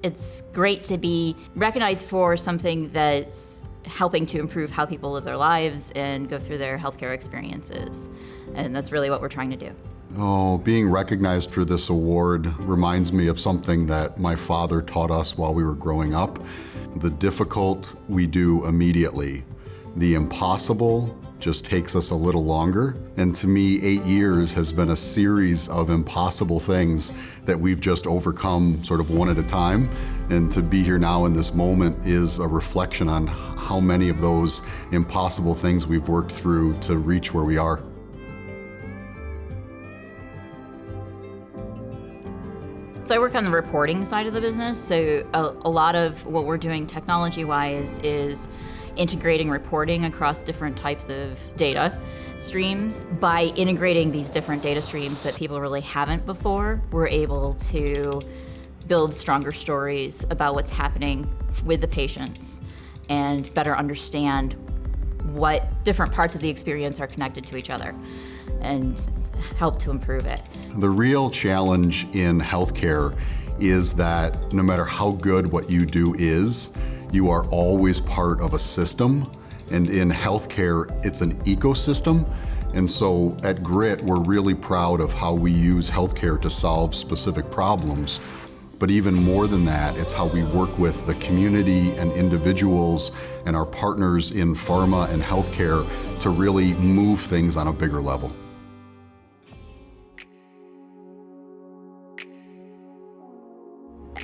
It's great to be recognized for something that's helping to improve how people live their lives and go through their healthcare experiences. And that's really what we're trying to do. Oh, being recognized for this award reminds me of something that my father taught us while we were growing up. The difficult we do immediately. The impossible just takes us a little longer. And to me, 8 years has been a series of impossible things that we've just overcome sort of one at a time. And to be here now in this moment is a reflection on how many of those impossible things we've worked through to reach where we are. So I work on the reporting side of the business, so a lot of what we're doing technology-wise is integrating reporting across different types of data streams. By integrating these different data streams that people really haven't before, we're able to build stronger stories about what's happening with the patients and better understand what different parts of the experience are connected to each other and help to improve it. The real challenge in healthcare is that no matter how good what you do is, you are always part of a system. And in healthcare, it's an ecosystem. And so at Grit, we're really proud of how we use healthcare to solve specific problems. But even more than that, it's how we work with the community and individuals and our partners in pharma and healthcare to really move things on a bigger level.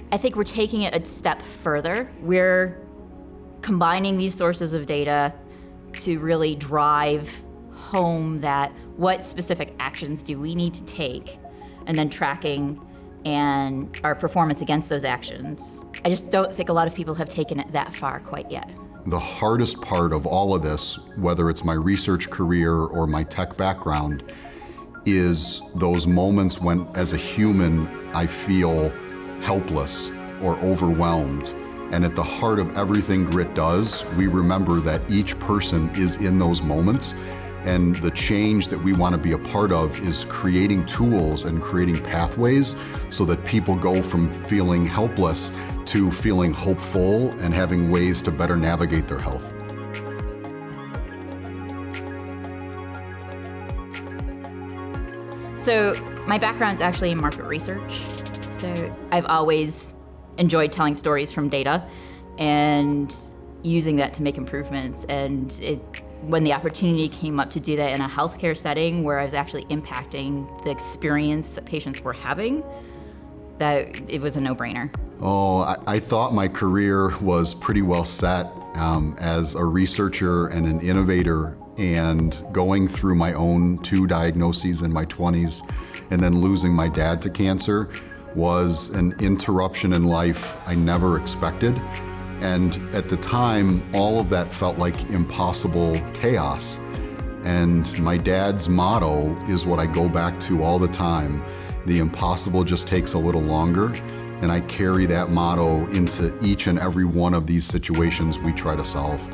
I think we're taking it a step further. We're combining these sources of data to really drive home that what specific actions do we need to take, and then tracking and our performance against those actions. I just don't think a lot of people have taken it that far quite yet. The hardest part of all of this, whether it's my research career or my tech background, is those moments when, as a human, I feel helpless or overwhelmed. And at the heart of everything Grit does, we remember that each person is in those moments, and the change that we want to be a part of is creating tools and creating pathways so that people go from feeling helpless to feeling hopeful and having ways to better navigate their health. So my background's actually in market research. So I've always enjoyed telling stories from data and using that to make improvements. And when the opportunity came up to do that in a healthcare setting where I was actually impacting the experience that patients were having, that it was a no-brainer. Oh, I thought my career was pretty well set as a researcher and an innovator, and going through my own 2 diagnoses in my 20s and then losing my dad to cancer was an interruption in life I never expected. And at the time, all of that felt like impossible chaos. And my dad's motto is what I go back to all the time: the impossible just takes a little longer. And I carry that motto into each and every one of these situations we try to solve.